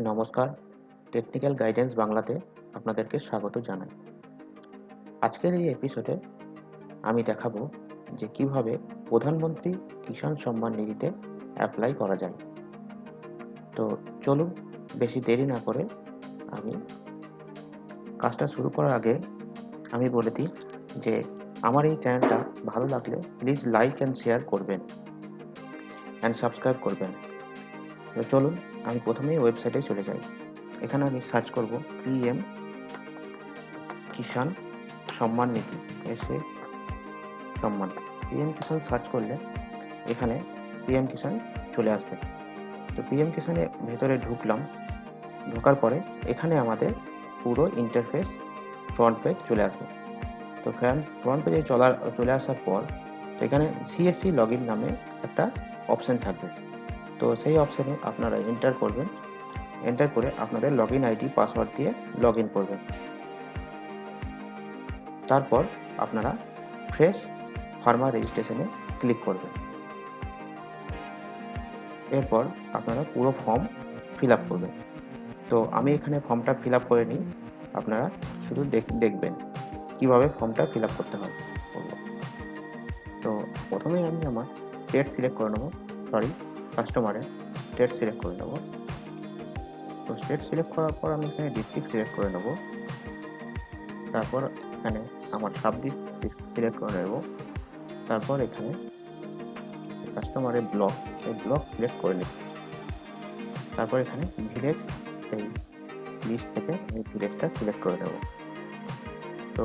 নমস্কার, technical guidance বাংলাতে আপনাদেরকে স্বাগত জানাই। আজকের এই এপিসোডে আমি দেখাবো যে কিভাবে প্রধানমন্ত্রী কিষাণ সম্মান নিধিতে অ্যাপ্লাই করা যায়। তো চলুন বেশি দেরি না করে আমি কাজটা শুরু করার আগে আমি বলে দিই যে আমার এই চ্যানেলটা ভালো লাগলে প্লিজ লাইক অ্যান্ড শেয়ার করবেন অ্যান্ড সাবস্ক্রাইব করবেন। তো চলুন আমি প্রথমেই ওয়েবসাইটে চলে যাই। এখানে আমি সার্চ করব পিএম কিষাণ সম্মান নিধি এসে সম্মান। পিএম কিষাণ সার্চ করলে এখানে পিএম কিষাণ চলে আসবে। তো পিএম কিষাণের ভেতরে ঢুকলাম। ঢোকার পরে এখানে আমাদের পুরো ইন্টারফেস ফ্রন্ট পেজ চলে আসবে। তো ফ্রন্ট পেজে চলে আসার পর এখানে সিএসসি লগইন নামে একটা অপশান থাকবে। তো সেই অপশানে আপনারা এন্টার করবেন। এন্টার করে আপনাদের লগইন আইডি পাসওয়ার্ড দিয়ে লগইন করবেন। তারপর আপনারা ফ্রেশ ফার্মার রেজিস্ট্রেশনে ক্লিক করবেন। এরপর আপনারা পুরো ফর্ম ফিল আপ করবেন। তো আমি এখানে ফর্মটা ফিল আপ করে নিই, আপনারা শুধু দেখবেন কিভাবে ফর্মটা ফিল আপ করতে হয়। তো প্রথমেই আমি আমার স্টেট সিলেক্ট করে নেবো, কাস্টমারের স্টেট সিলেক্ট করে নেবো। তো স্টেট সিলেক্ট করার পর আমি এখানে ডিস্ট্রিক্ট সিলেক্ট করে নেবো। তারপর এখানে আমার সাব ডিস্ট্রিক্ট সিলেক্ট করে নেব। তারপর এখানে কাস্টমারের ব্লক, এই ব্লক সিলেক্ট করে নিচ্ছি। তারপর এখানে ভিলেজ, এই লিস্ট থেকে আমি ভিলেজটা সিলেক্ট করে নেব। তো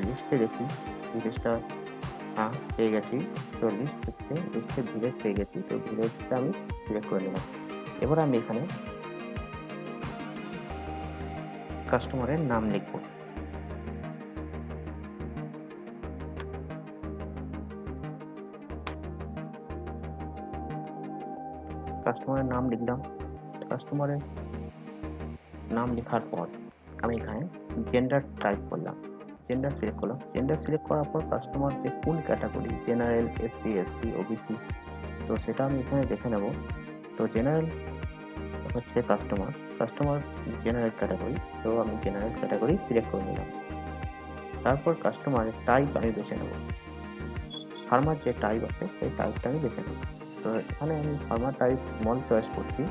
লিস্টে দেখি ভিলেজটা পেয়ে গেছি। তো লিস্টে ভিলেজ পেয়ে গেছি। তো ভিলেজটা আমি সিলেক্ট করে নিলাম। এবার আমি এখানে কাস্টমারের নাম লিখব। কাস্টমারের নাম লিখলাম। কাস্টমারের নাম লেখার পর আমি এখানে জেন্ডার টাইপ করলাম, জেন্ডার সিলেক্ট করলাম। জেন্ডার সিলেক্ট করার পর কাস্টমার যে কোন category, general, SC, ST, OBC, তো সেটা আমি এখানে দেখে নেব। তো জেনারেল হচ্ছে কাস্টমার জেনারেল ক্যাটাগরি, তো আমি জেনারেল ক্যাটাগরি সিলেক্ট করে নিলাম। তারপর কাস্টমারের টাইপ আমি বেছে নেব। ফার্মার যে টাইপ আছে সেই টাইপটা আমি বেছে নেব। তো এখানে আমি ফার্মার টাইপ স্মল চয়েস করছি।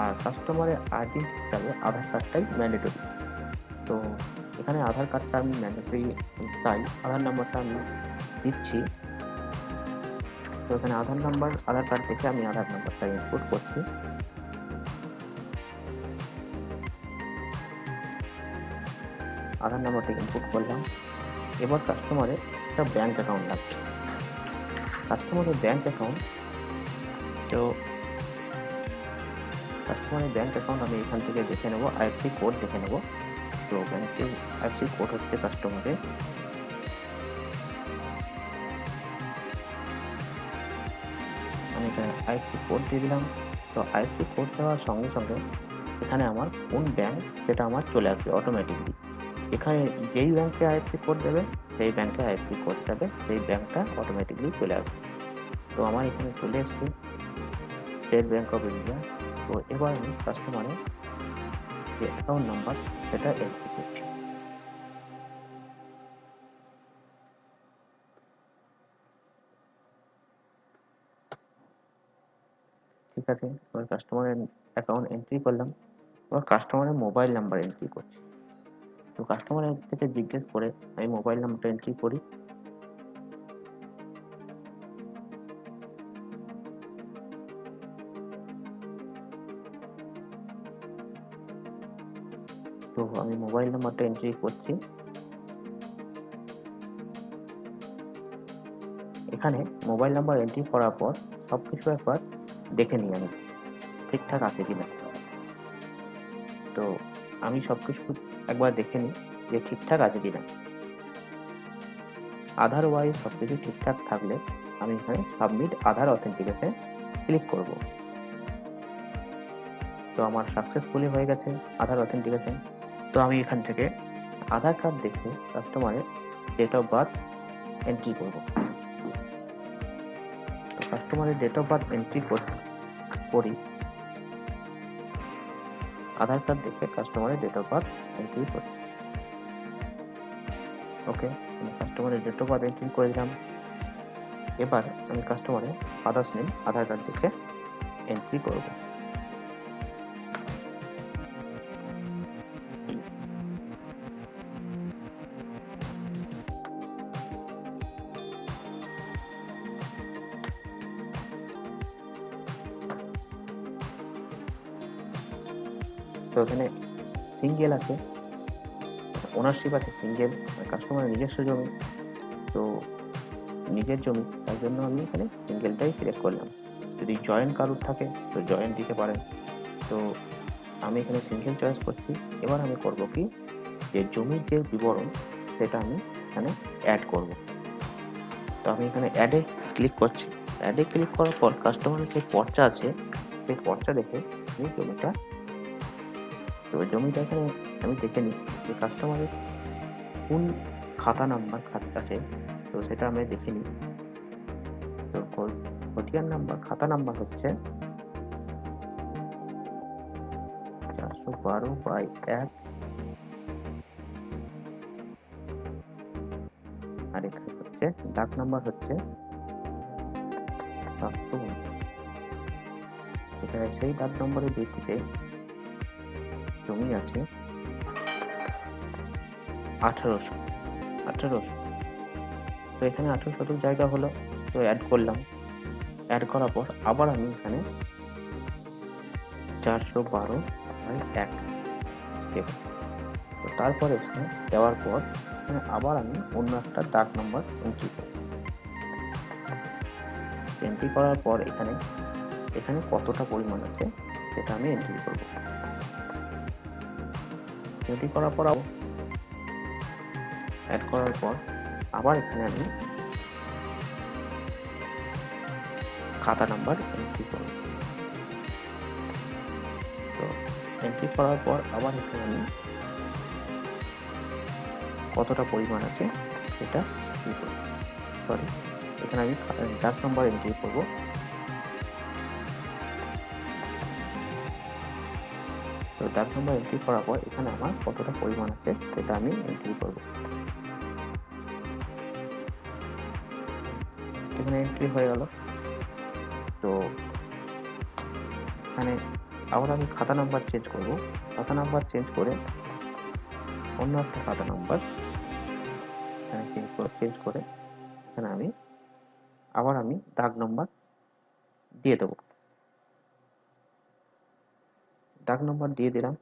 আর কাস্টমারের আইডি হিসাবে আধার কার্ডটাই ম্যান্ডেটরি। তো এখানে আধার কার্ডটা আমি ম্যান্ডেটরি, তাই আধার নাম্বারটা আমি দিচ্ছি। তো এখানে আধার কার্ড দেখে আমি আধার নাম্বারটা ইনপুট করছি। আধার নাম্বারটা ইনপুট করলাম। এবার কাস্টমারের একটা ব্যাংক অ্যাকাউন্ট লাগবে। কাস্টমারের ব্যাংক অ্যাকাউন্ট, তো কাস্টমারের ব্যাংক অ্যাকাউন্ট আমি এখান থেকে দেখে নেব, আইএফসি কোড দেখে নেব। তো ব্যাংকের আইএফসি কোড হচ্ছে কাস্টমারের, আমি এখানে আইএফসি কোড দিয়ে দিলাম। তো আইএফসি কোড দেওয়ার সঙ্গে সঙ্গে এখানে আমার কোন ব্যাংক সেটা আমার চলে আসবে অটোমেটিকলি। এখানে যেই ব্যাংকে আইএফসি কোড দেবে সেই ব্যাংকে আইএফসি কোড যাবে, সেই ব্যাংকটা অটোমেটিকলি চলে আসবে। তো আমার এখানে চলে এসছে স্টেট ব্যাংক অফ ইন্ডিয়া। তো এবার আমি কাস্টমারের যে অ্যাকাউন্ট নাম্বার সেটা এন্ট্রি করছি। ঠিক আছে, এবার কাস্টমারের অ্যাকাউন্ট এন্ট্রি করলাম। এবার কাস্টমারের মোবাইল নাম্বার এন্ট্রি করছি। তো কাস্টমারের থেকে জিজ্ঞেস করে আমি মোবাইল নাম্বারটা এন্ট্রি করি। তো আমি মোবাইল নাম্বারটা এন্ট্রি করছি। এখানে মোবাইল নাম্বার এন্ট্রি করার পর সবকিছু একবার দেখে নিই আমি ঠিকঠাক আছে কিনা। তো আমি সবকিছু একবার দেখে নিই যে ঠিকঠাক আছে কিনা। আদারওয়াইজ সবকিছু ঠিকঠাক থাকলে আমি এখানে সাবমিট আধার অথেন্টিকেশন ক্লিক করব। তো আমার সাকসেসফুলি হয়ে গেছে আধার অথেন্টিকেশন। তো আমি এখান থেকে আধার কার্ড দেখে কাস্টমারের ডেট অফ বার্থ এন্ট্রি করব। তো কাস্টমারের ডেট অফ বার্থ এন্ট্রি করি। আধার কার্ড দেখে কাস্টমারের ডেট অফ বার্থ এন্ট্রি করছি। ওকে, আমি কাস্টমারের ডেট অফ বার্থ এন্ট্রি করে দিলাম। এবার আমি কাস্টমারের ফাদার্স নেম আধার কার্ড দেখে এন্ট্রি করব। তো এখানে সিঙ্গেল আছে, ওনারশিপ আছে সিঙ্গেল, কাস্টমারের নিজস্ব জমি, তো নিজের জমি, তার জন্য আমি এখানে সিঙ্গেলটাই সিলেক্ট করলাম। যদি জয়েন্ট কারোর থাকে তো জয়েন্ট দিতে পারেন, তো আমি এখানে সিঙ্গেল চয়েস করছি। এবার আমি করব কি, যে জমির যে বিবরণ সেটা আমি এখানে অ্যাড করব। তো আমি এখানে অ্যাডে ক্লিক করছি। অ্যাডে ক্লিক করার পর কাস্টমারের যে পর্চা আছে সেই পর্চা দেখে আমি জমিটা এখানে আমি দেখে নিই যে কাস্টমারের কোন খাতা নাম্বার আছে, তো সেটা আমি দেখে নিই। তো খতিয়ান নাম্বার, খাতা নাম্বার হচ্ছে 412/1, আর এখানে হচ্ছে ডাক নাম্বার হচ্ছে 719। এখানে সেই ডাক নম্বরের ভিত্তিতে জমি আছে 1800। তো এখানে 18 শতক জায়গা হলো, তো অ্যাড করলাম। অ্যাড করার পর আবার আমি এখানে 412/1 দেব। তো তারপর এখানে দেওয়ার পর এখানে আবার আমি অন্য একটা ডাক নাম্বার এন্ট্রি করব। এন্ট্রি করার পর এখানে কতটা পরিমাণ আছে সেটা আমি এন্ট্রি করব। এন্ট্রি করার পর অ্যাড করার পর আবার এখানে আমি খাতা নাম্বার এন্ট্রি করব। তো এন্ট্রি করার পর আবার এখানে আমি কতটা পরিমাণ আছে সেটা এখানে আমি ডাক নাম্বার এন্ট্রি করব। তো ডাক নাম্বার এন্ট্রি করার পর এখানে আমার কতটা পরিমাণ আছে সেটা আমি এন্ট্রি করব। এখানে এন্ট্রি হয়ে গেল। তো এখানে আবার আমি খাতা নাম্বার চেঞ্জ করব। খাতা নাম্বার চেঞ্জ করে অন্য একটা খাতা নাম্বার এখানে চেঞ্জ করে এখানে আমি দাগ নাম্বার দিয়ে দেব। দাগ নাম্বার দিয়ে দিলাম।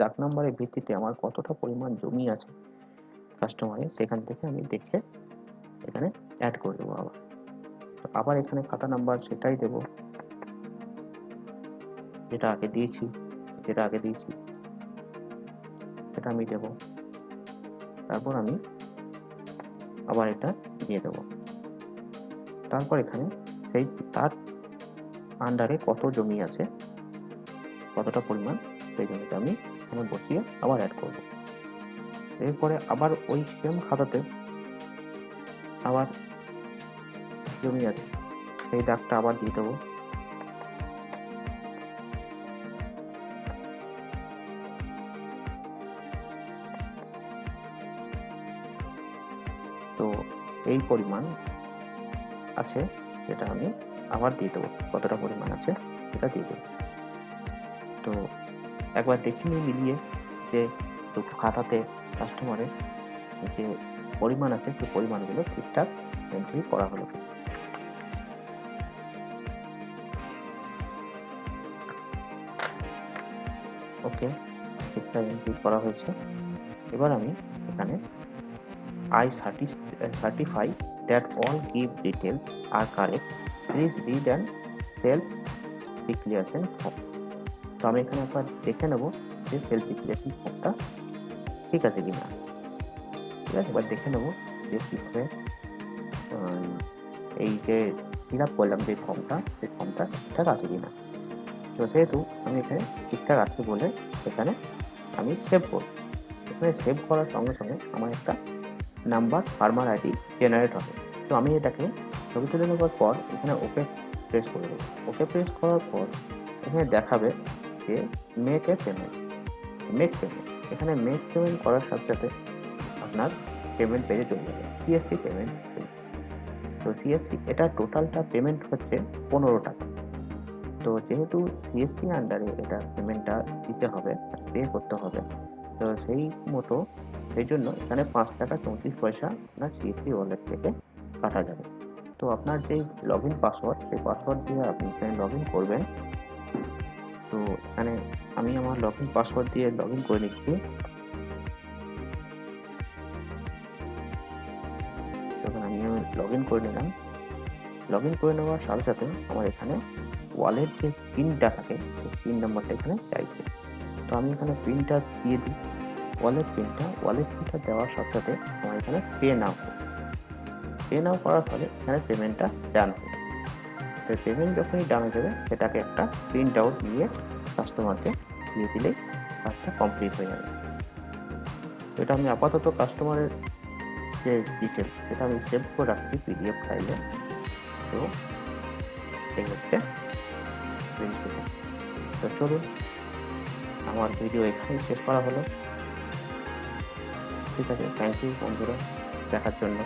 দাগ নাম্বারের ভিত্তিতে আমার কতটা পরিমাণ জমি আছে কাস্টমারের, সেখান থেকে আমি দেখে এখানে অ্যাড করে দেবো। আবার এখানে খাতা নাম্বার সেটাই দেব যেটা আগে দিয়েছি সেটা আমি দেব। তারপর আমি আবার এটা দিয়ে দেব। তারপর এখানে তার আন্ডারে কত জমি আছে, কতটা পরিমাণ, সেই জমিটা আমি এখানে বসিয়ে আবার অ্যাড করব। এরপরে আবার ওই সেম খাতাতে আবার জমি আছে, সেই দাগটা আবার দিয়ে দেবো। তো এই পরিমাণ আছে সেটা আমি আবার দিয়ে দেবো, কতটা পরিমাণ আছে সেটা দিয়ে দেবো। তো একবার দেখে নিয়ে মিলিয়ে যে খাতাতে কাস্টমারের যে পরিমাণ আছে সেই পরিমাণগুলো ঠিকঠাক এন্ট্রি করা হলো। ওকে, ঠিকঠাক এন্ট্রি করা হয়েছে। এবার আমি এখানে I certify that all give details are correct. Please read and self declaration form. তো আমি এখানে একবার দেখে নেব যে সেলফ ডিক্লারেশন ফর্মটা ঠিক আছে কিনা। ঠিক আছে, এবার দেখে নেব যে কিভাবে এই যে ফিল আপ করলাম যে ফর্মটা, সেই ফর্মটা ঠিকঠাক আছে কিনা। তো সেহেতু আমি এখানে ঠিকঠাক আছে বলে এখানে আমি সেভ করব। এখানে সেভ করার সঙ্গে সঙ্গে আমার একটা নাম্বার ফার্মার আইডি জেনারেট হবে। তো আমি এটাকে ছবি তুলে নেওয়ার পর এখানে ওকে প্রেস করে দেবো। ওকে প্রেস করার পর এখানে দেখাবে যে মেক পেমেন্ট। এখানে মেক পেমেন্ট করার সাথে সাথে আপনার পেমেন্ট পেজে চলে যাবে, সিএসসি পেমেন্ট পেজ। তো সিএসসি এটা টোটালটা পেমেন্ট হচ্ছে 15 টাকা। তো যেহেতু সিএসসি আন্ডারে এটা পেমেন্টটা দিতে হবে, পে করতে হবে, তো সেই জন্য এখানে 5 টাকা 34 পয়সা আপনার সিএসসি ওয়ালেট থেকে কাটা যাবে। তো আপনার যে লগ ইন পাসওয়ার্ড, সেই পাসওয়ার্ড দিয়ে আপনি এখানে লগ ইন করবেন। তো এখানে আমি আমার লগ ইন পাসওয়ার্ড দিয়ে লগ ইন করে নিচ্ছি। তখন আমি লগ ইন করে নিলাম। লগ ইন করে নেওয়ার সাথে সাথে আমার এখানে ওয়ালেট যে পিনটা থাকে, সেই পিন নাম্বারটা এখানে চাইছে। তো আমি এখানে পিনটা দিয়ে দিই, ওয়ালেট পিনটা দেওয়ার সাথে সাথে আমার এখানে পে নাও করার ফলে এখানে পেমেন্টটা ডান হবে। তো পেমেন্ট যখনই ডান হয়ে যাবে, সেটাকে একটা প্রিন্ট আউট নিয়ে কাস্টমারকে দিয়ে দিলেই কাজটা কমপ্লিট হয়ে যাবে। এটা আমি আপাতত কাস্টমারের যে ডিটেলস, সেটা আমি সেভ করে রাখছি পিডিএফ ফাইলে। তো এই হচ্ছে প্রিন্সিপাল। তো চলুন, আমার ভিডিও এখানেই শেষ করা হলো। ঠিক আছে, থ্যাংক ইউ বন্ধুরা দেখার জন্য।